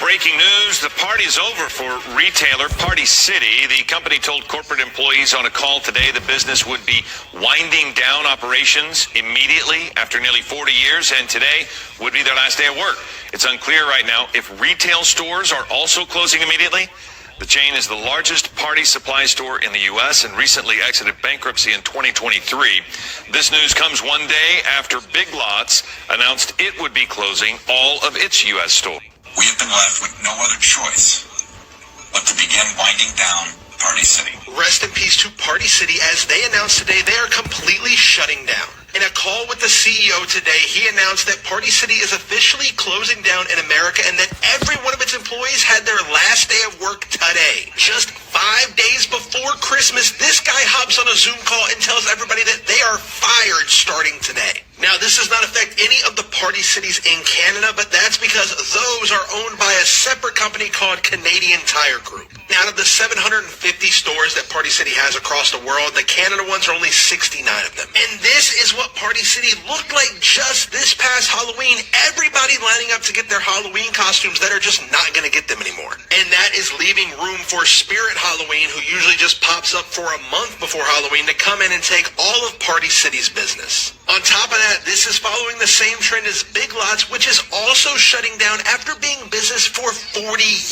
Breaking news, the party's over for retailer Party City. The company told corporate employees on a call today the business would be winding down operations immediately after nearly 40 years, and today would be their last day of work. It's unclear right now if retail stores are also clossing immediately. The chain is the largest party supply store in the U.S. and recently exited bankruptcy in 2023. This news comes one day after Big Lots announced it would be closing all of its U.S. stores. We have been left with no other choice but to begin winding down Party City. Rest in peace to Party City, as they announced today they are completely shutting down. In a call with the CEO today, he announced that Party City is officially closing down in America and that every one of its employees had their last day of work today. Just 5 days before Christmas, this guy hops on a Zoom call and tells everybody that they are fired starting today. Now, this does not affect any of the Party Cities in Canada, but that's because those are owned by a separate company called Canadian Tire Group. Now, out of the 750 stores that Party City has across the world, the Canada ones are only 69 of them. And this is what Party City looked like just this past Halloween. Everybody lining up to get their Halloween costumes that are just not going to get them anymore. And that is leaving room for Spirit Halloween, who usually just pops up for a month before Halloween, to come in and take all of Party City's business. On top of that, this is following the same trend as Big Lots, which is also shutting down after being in business for 40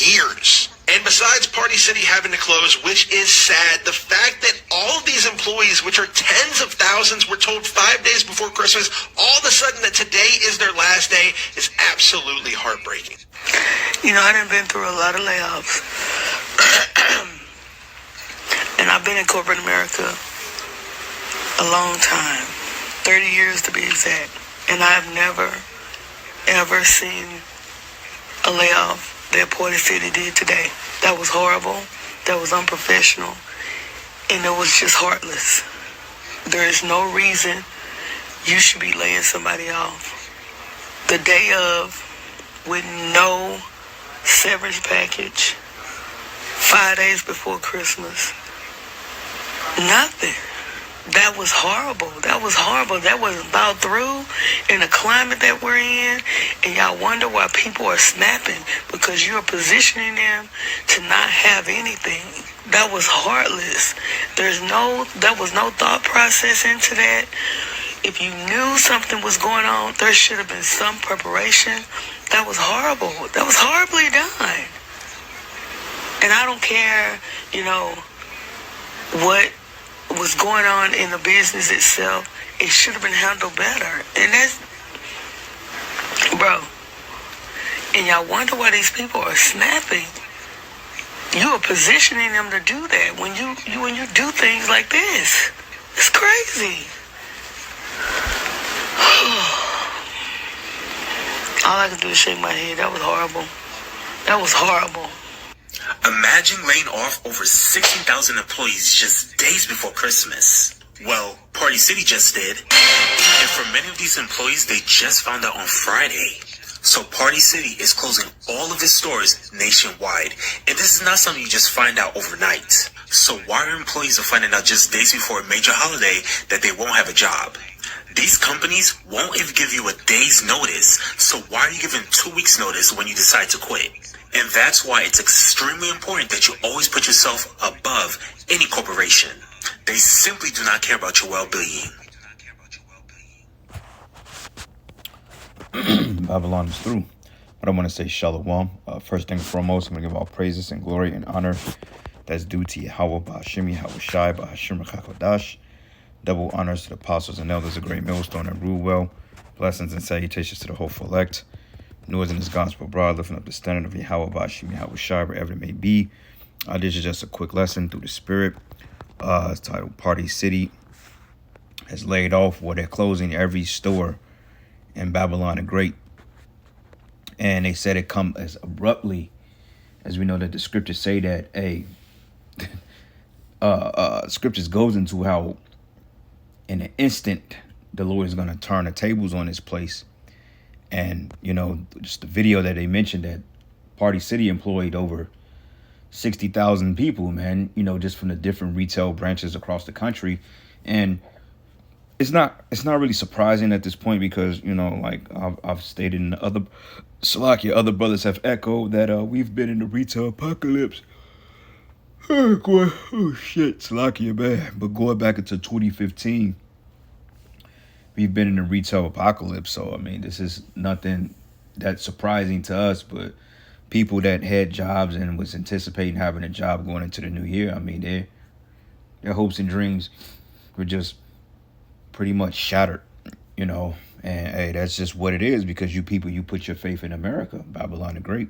years. And besides Party City having to close, which is sad, the fact that all of these employees, which are tens of thousands, were told 5 days before Christmas, all of a sudden that today is their last day, is absolutely heartbreaking. You know, I done been through a lot of layoffs. And I've been in corporate America a long time. 30 years to be exact. And I've never, ever seen a layoff that Party City did today. That was horrible. That was unprofessional. And it was just heartless. There is no reason you should be laying somebody off the day of, with no severance package, 5 days before Christmas. Nothing. That was horrible. That was horrible. That was about through in the climate that we're in. And y'all wonder why people are snapping, because you're positioning them to not have anything. That was heartless. There was no thought process into that. If you knew something was going on, there should have been some preparation. That was horrible. That was horribly done. And I don't care, what was going on in the business itself. It should have been handled better. And that's, bro. And y'all wonder why these people are snapping. You are positioning them to do that when you do things like this. It's crazy. All I can do is shake my head. That was horrible. That was horrible. Imagine laying off over 60,000 employees just days before Christmas. Well, Party City just did. And for many of these employees, they just found out on Friday. So Party City is closing all of its stores nationwide. And this is not something you just find out overnight. So why are employees finding out just days before a major holiday that they won't have a job? These companies won't even give you a day's notice. So why are you giving 2 weeks notice when you decide to quit? And that's why it's extremely important that you always put yourself above any corporation. They simply do not care about your well-being. Babylon is through. But I want to say shalom. First and foremost, I'm going to give all praises and glory and honor that's due to Yahweh, Ba'ashim, Yahweh Shai, Ba'ashim, Chakodash. Double honors to the apostles and elders, a great millstone and rule well. Blessings and salutations to the hopeful elect. Noise in this gospel broad, lifting up the standard of Yahweh, Ba'ashim, Yahweh Shai, wherever it may be. This is just a quick lesson through the Spirit. It's titled Party City has laid off, where they're closing every store in Babylon the Great. And they said it come as abruptly, as we know that the scriptures say that scriptures goes into how in an instant the Lord is going to turn the tables on this place. And, just the video that they mentioned that Party City employed over 60,000 people, man, just from the different retail branches across the country. And it's not really surprising at this point because, like I've stated in other Salakia, other brothers have echoed that we've been in the retail apocalypse. Oh shit, Salakia, man. But going back into 2015, we've been in the retail apocalypse. So, I mean, this is nothing that's surprising to us, but people that had jobs and was anticipating having a job going into the new year, I mean, their hopes and dreams were just pretty much shattered, you know. And hey, that's just what it is, because you people, you put your faith in America, Babylon the Great.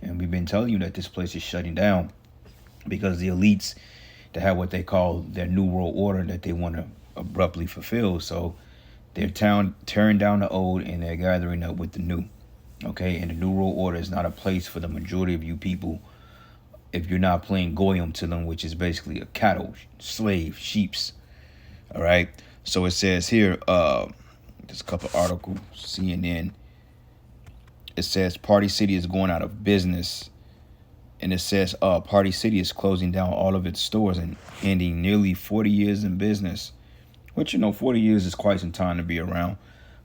And we've been telling you that this place is shutting down because the elites, they have what they call their new world order that they want to abruptly fulfill. So they're tearing down the old and they're gathering up with the new. Okay, and the new world order is not a place for the majority of you people if you're not playing goyim to them, which is basically a cattle, slave, sheeps. All right. So it says here, there's a couple of articles, CNN. It says Party City is going out of business. And it says Party City is closing down all of its stores and ending nearly 40 years in business. Which, you know, 40 years is quite some time to be around.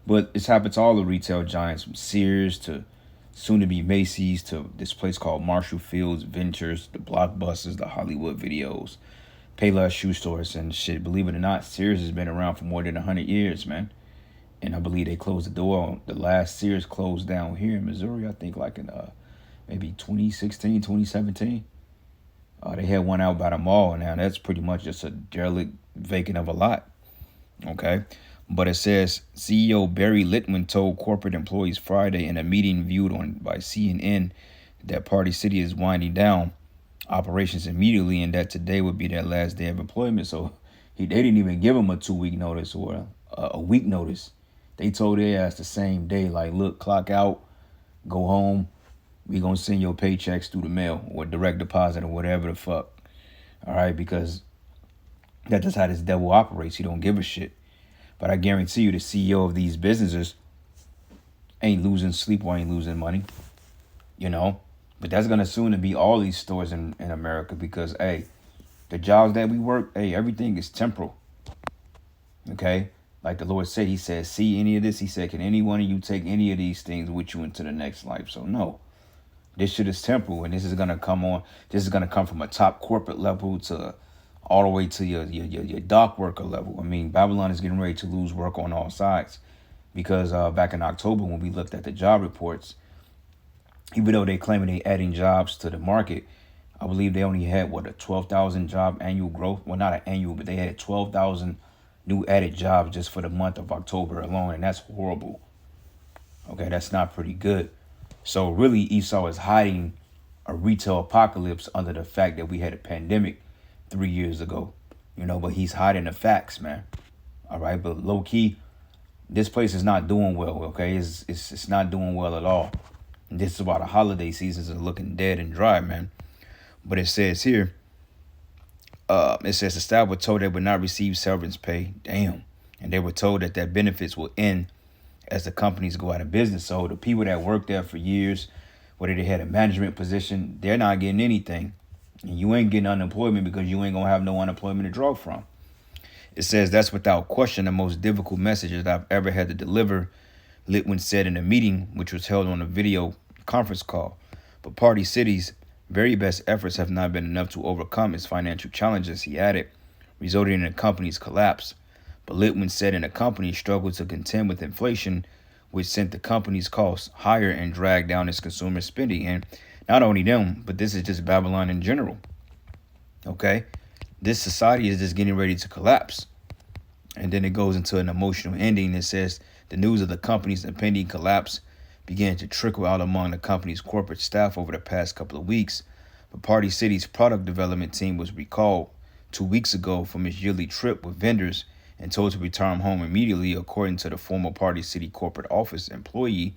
But it's happened to all the retail giants, from Sears to soon-to-be Macy's to this place called Marshall Fields Ventures, the Blockbusters, the Hollywood Videos, Payless shoe stores, and shit. Believe it or not, Sears has been around for more than 100 years, man. And I believe they closed the door. The last Sears closed down here in Missouri, I think like in maybe 2016, 2017. They had one out by the mall, and now that's pretty much just a derelict vacant of a lot. Okay. But it says CEO Barry Litwin told corporate employees Friday in a meeting viewed on by CNN that Party City is winding down operations immediately and that today would be their last day of employment. So they didn't even give them a 2-week notice or a week notice. They told their ass the same day, like, look, clock out, go home. We gonna send your paychecks through the mail or direct deposit or whatever the fuck. All right, because that's just how this devil operates. He don't give a shit. But I guarantee you the CEO of these businesses ain't losing sleep or ain't losing money, you know. But that's going to soon be all these stores in America because, hey, the jobs that we work, hey, everything is temporal. Okay? Like the Lord said, he said, see any of this? He said, can any one of you take any of these things with you into the next life? So no, this shit is temporal, and this is going to come on. This is going to come from a top corporate level to all the way to your dock worker level. I mean, Babylon is getting ready to lose work on all sides because back in October when we looked at the job reports, even though they claiming they adding jobs to the market, I believe they only had, a 12,000 job annual growth. Well, not an annual, but they had 12,000 new added jobs just for the month of October alone, and that's horrible. Okay, that's not pretty good. So really, Esau is hiding a retail apocalypse under the fact that we had a pandemic 3 years ago, you know, but he's hiding the facts, man. All right, but low key, this place is not doing well. Okay, it's not doing well at all. And this is why the holiday seasons are looking dead and dry, man. But it says here, it says the staff were told they would not receive severance pay. Damn, and they were told that their benefits will end as the companies go out of business. So the people that worked there for years, whether they had a management position, they're not getting anything. And you ain't getting unemployment because you ain't going to have no unemployment to draw from. It says that's without question the most difficult message that I've ever had to deliver, Litwin said in a meeting which was held on a video conference call. But Party City's very best efforts have not been enough to overcome its financial challenges, he added, resulting in the company's collapse. But Litwin said in the company struggled to contend with inflation, which sent the company's costs higher and dragged down its consumer spending. And not only them, but this is just Babylon in general. Okay? This society is just getting ready to collapse. And then it goes into an emotional ending that says the news of the company's impending collapse began to trickle out among the company's corporate staff over the past couple of weeks. But Party City's product development team was recalled 2 weeks ago from its yearly trip with vendors and told to return home immediately, according to the former Party City corporate office employee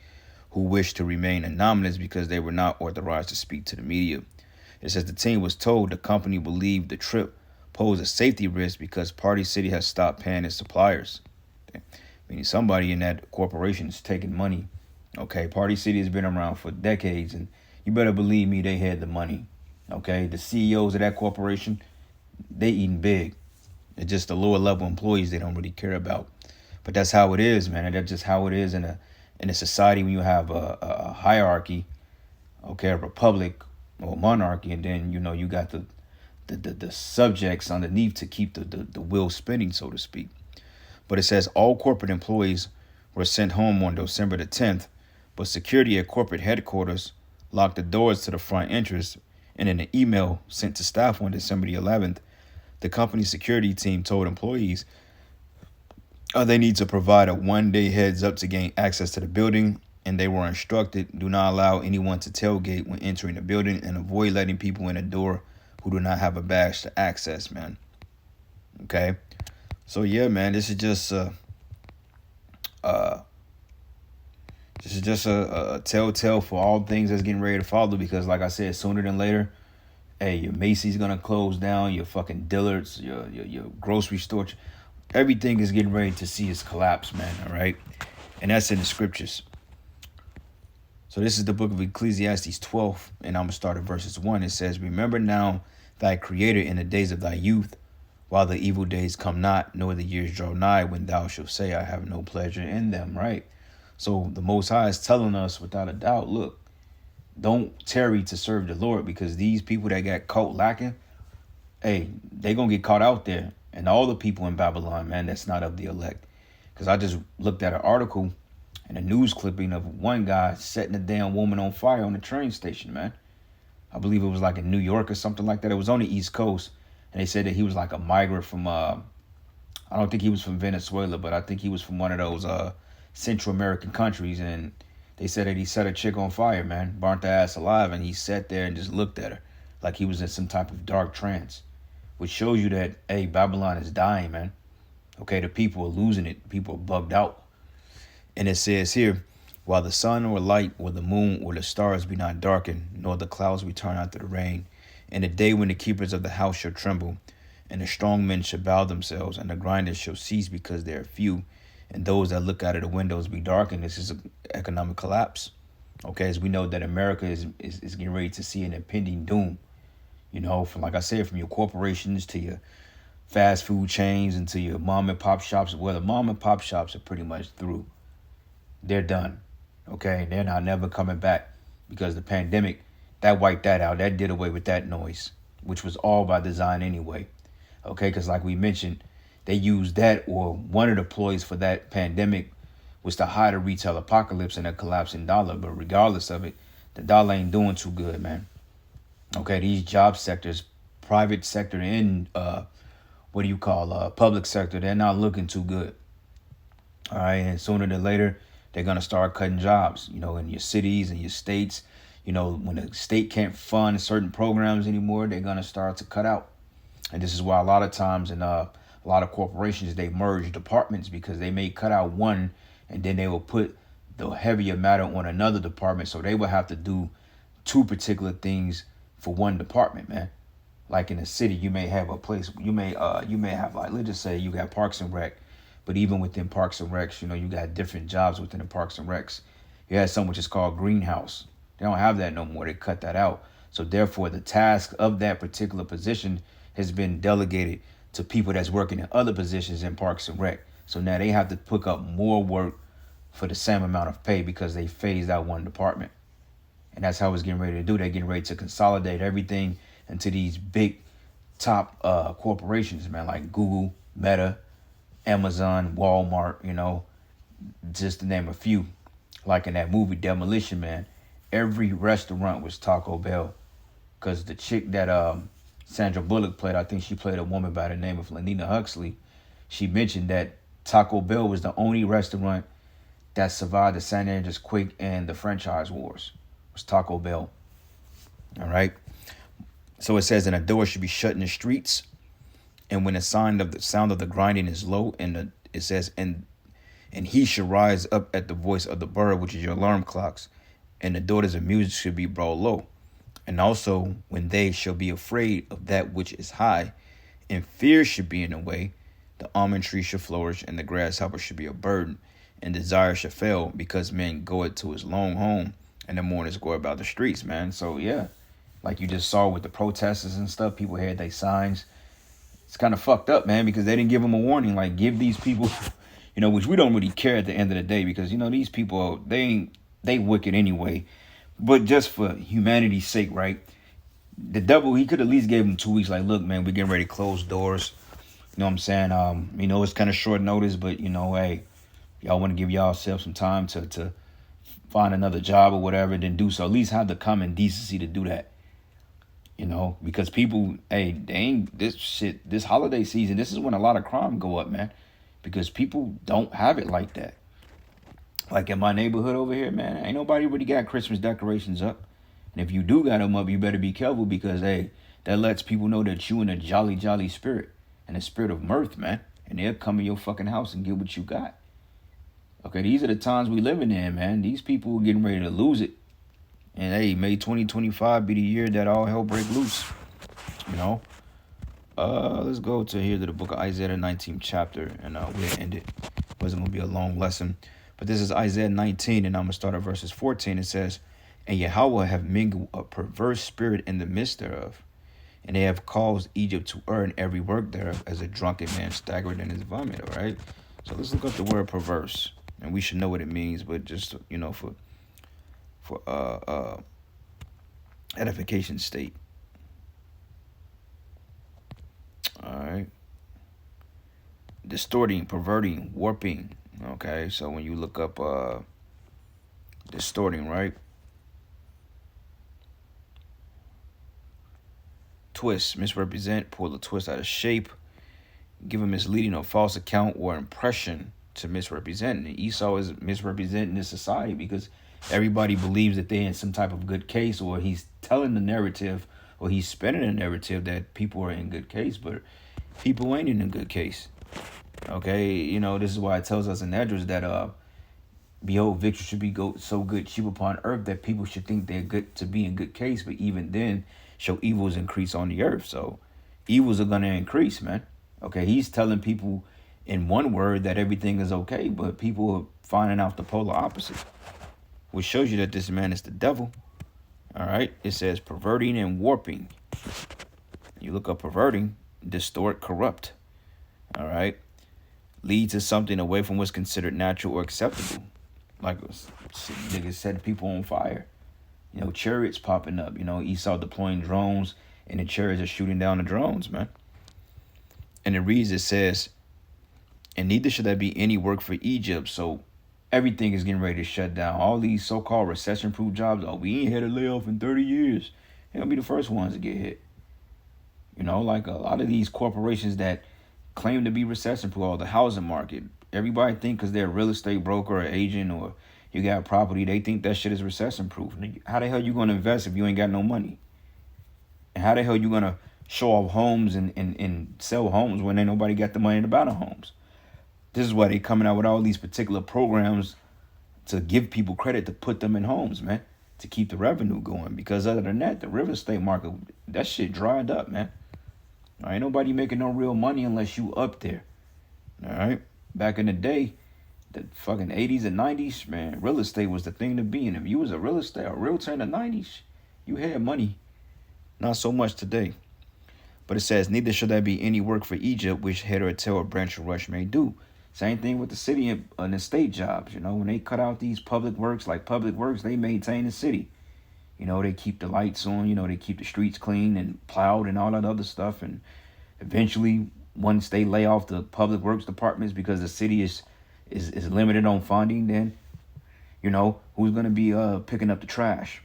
who wished to remain anonymous because they were not authorized to speak to the media. It says the team was told the company believed the trip posed a safety risk because Party City has stopped paying its suppliers. Okay. Meaning somebody in that corporation is taking money. Okay, Party City has been around for decades, and you better believe me, they had the money. Okay, the CEOs of that corporation, they eating big. It's just the lower level employees they don't really care about. But that's how it is, man. And that's just how it is in in a society when you have a hierarchy, okay, a republic or monarchy, and then you got the subjects underneath to keep the wheel spinning, so to speak. But it says all corporate employees were sent home on December the 10th, but security at corporate headquarters locked the doors to the front entrance. And in an email sent to staff on December the 11th, the company's security team told employees they need to provide a 1-day heads up to gain access to the building, and they were instructed, do not allow anyone to tailgate when entering the building and avoid letting people in the door who do not have a badge to access, man. Okay? So yeah, man, this is just a telltale for all things that's getting ready to follow, because like I said, sooner than later, hey, your Macy's gonna close down, your fucking Dillard's, your grocery store, everything is getting ready to see its collapse, man. All right, and that's in the scriptures. So this is the book of Ecclesiastes 12, and I'm gonna start at verses 1. It says, "Remember now thy Creator in the days of thy youth, while the evil days come not, nor the years draw nigh, when thou shalt say, I have no pleasure in them." Right. So the Most High is telling us without a doubt, look, don't tarry to serve the Lord, because these people that got caught lacking, hey, they gonna get caught out there. And all the people in Babylon, man, that's not of the elect. Because I just looked at an article and a news clipping of one guy setting a damn woman on fire on the train station, man. I believe it was like in New York or something like that. It was on the East Coast. And they said that he was like a migrant from, I don't think he was from Venezuela, but I think he was from one of those Central American countries. And they said that he set a chick on fire, man, burnt her ass alive. And he sat there and just looked at her like he was in some type of dark trance, which shows you that, hey, Babylon is dying, man. Okay, the people are losing it. People are bugged out. And it says here, while the sun or light or the moon or the stars be not darkened, nor the clouds return after the rain, in the day when the keepers of the house shall tremble, and the strong men shall bow themselves, and the grinders shall cease because they are few, and those that look out of the windows be darkened. This is an economic collapse. Okay, as we know that America is getting ready to see an impending doom. From, like I said, from your corporations to your fast food chains and to your mom and pop shops. Well, the mom and pop shops are pretty much through. They're done. Okay, they're not never coming back, because the pandemic, that wiped that out. That did away with that noise, which was all by design anyway. Okay, because like we mentioned, they used that, or one of the ploys for that pandemic was to hide a retail apocalypse and a collapsing dollar. But regardless of it, the dollar ain't doing too good, man. Okay, these job sectors, private sector and public sector, they're not looking too good. All right, and sooner than later, they're gonna start cutting jobs, in your cities and your states. When the state can't fund certain programs anymore, they're gonna start to cut out. And this is why a lot of times in a lot of corporations, they merge departments, because they may cut out one and then they will put the heavier matter on another department. So they will have to do two particular things for one department, man. Like in a city, you may have a place, you may have, like, let's just say you got Parks and Rec, but even within Parks and Recs, you got different jobs within the Parks and Recs. You had something which is called greenhouse. They don't have that no more. They cut that out. So therefore, the task of that particular position has been delegated to people that's working in other positions in Parks and Rec. So now they have to pick up more work for the same amount of pay, because they phased out one department. And that's how it's getting ready to do. They're getting ready to consolidate everything into these big top corporations, man, like Google, Meta, Amazon, Walmart, just to name a few. Like in that movie Demolition Man, every restaurant was Taco Bell, because the chick that Sandra Bullock played, I think she played a woman by the name of Lenina Huxley. She mentioned that Taco Bell was the only restaurant that survived the San Andreas quake and the franchise wars. Was Taco Bell. All right. So it says, and a door should be shut in the streets, and when the sound of the grinding is low, and it says, and he should rise up at the voice of the bird, which is your alarm clocks, and the daughters of music should be brought low. And also when they shall be afraid of that which is high, and fear should be in the way, the almond tree should flourish, and the grasshopper should be a burden, and desire should fail, because man goeth to his long home, and the mourners go about the streets, man. So yeah, like you just saw with the protesters and stuff, people had their signs. It's kind of fucked up, man, because they didn't give them a warning. Like, give these people, You know, which we don't really care at the end of the day because, you know, these people, they wicked anyway. But just for humanity's sake, right? The devil, he could at least gave him 2 weeks. Like, look, man, we're getting ready to close doors. You know what I'm saying? You know, it's kind of short notice, but, you know, hey, y'all want to give yourself some time to find another job or whatever, then do so. At least have the common decency to do that. You know, because people, hey, they ain't this holiday season, this is when a lot of crime go up, man. Because people don't have it like that. Like in my neighborhood over here, man, ain't nobody really got Christmas decorations up. And if you do got them up, you better be careful because, hey, that lets people know that you in a jolly, jolly spirit. And a spirit of mirth, man. And they'll come in your fucking house and get what you got. Okay, these are the times we living in, man. These people are getting ready to lose it. And, hey, may 2025 be the year that all hell break loose. You know? Let's go to the book of Isaiah, the 19th chapter. And we'll end it. It wasn't going to be a long lesson. But this is Isaiah 19, and I'm going to start at verses 14. It says, and Yahweh have mingled a perverse spirit in the midst thereof, and they have caused Egypt to earn every work thereof as a drunken man staggered in his vomit. All right? So let's look up the word perverse. And we should know what it means, but just, you know, for edification state. All right. Distorting, perverting, warping. Okay, so when you look up distorting, right? Twist, misrepresent, pull a twist out of shape, give a misleading or false account or impression to misrepresent. And Esau is misrepresenting this society because everybody believes that they're in some type of good case, or he's telling the narrative, or he's spinning a narrative that people are in good case, but people ain't in a good case. Okay, you know, this is why it tells us in Esdras that behold, victory should be so good cheap upon earth that people should think they're good to be in good case, but even then show evils increase on the earth. So evils are gonna increase, man. Okay, he's telling people in one word that everything is okay, but people are finding out the polar opposite, which shows you that this man is the devil. All right, it says perverting and warping. You look up perverting, distort, corrupt. All right, lead to something away from what's considered natural or acceptable. Like niggas set people on fire. You know, chariots popping up. You know, Esau deploying drones, and the chariots are shooting down the drones, man. And it reads, it says, and neither should there be any work for Egypt. So everything is getting ready to shut down. All these so-called recession-proof jobs, oh, we ain't had a layoff in 30 years. They're going to be the first ones to get hit. You know, like a lot of these corporations that claim to be recession-proof, or the housing market. Everybody think because they're a real estate broker or agent or you got property, they think that shit is recession-proof. How the hell you going to invest if you ain't got no money? And how the hell you going to show off homes and sell homes when ain't nobody got the money to buy the homes? This is why they coming out with all these particular programs to give people credit to put them in homes, man, to keep the revenue going. Because other than that, the real estate market, that shit dried up, man. Ain't nobody making no real money unless you up there. All right? Back in the day, the fucking 80s and 90s, man, real estate was the thing to be in. If you was a realtor in the 90s, you had money. Not so much today. But it says, neither should there be any work for Egypt, which head or tail or branch or rush may do. Same thing with the city and the state jobs. You know, when they cut out these public works, like public works, they maintain the city. You know, they keep the lights on, you know, they keep the streets clean and plowed and all that other stuff. And eventually, once they lay off the public works departments because the city is limited on funding, then, you know, who's going to be picking up the trash?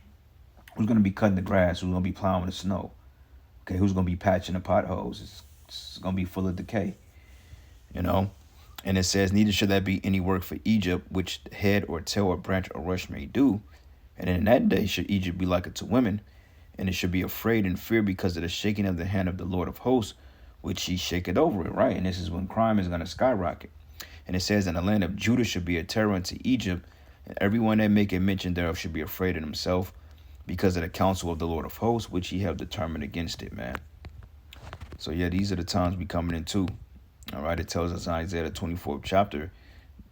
Who's going to be cutting the grass? Who's going to be plowing the snow? Okay, who's going to be patching the potholes? It's going to be full of decay, you know? And it says, neither should there be any work for Egypt, which head or tail or branch or rush may do. And in that day should Egypt be like unto women, and it should be afraid and fear because of the shaking of the hand of the Lord of hosts, which he shaketh over it, right? And this is when crime is going to skyrocket. And it says, and the land of Judah should be a terror unto Egypt, and everyone that maketh mention thereof should be afraid of himself because of the counsel of the Lord of hosts, which he have determined against it, man. So yeah, these are the times we coming into. All right, it tells us in Isaiah the 24th chapter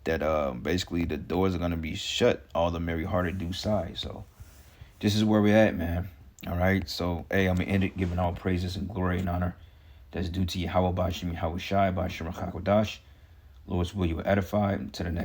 that basically the doors are going to be shut, all the merry-hearted do sigh. So this is where we're at, man. All right, so hey, I'm going to end it giving all praises and glory and honor that's due to Yahweh Bashim Yahushai Bashim Hakodash. Lord's will, you will edify. Until the next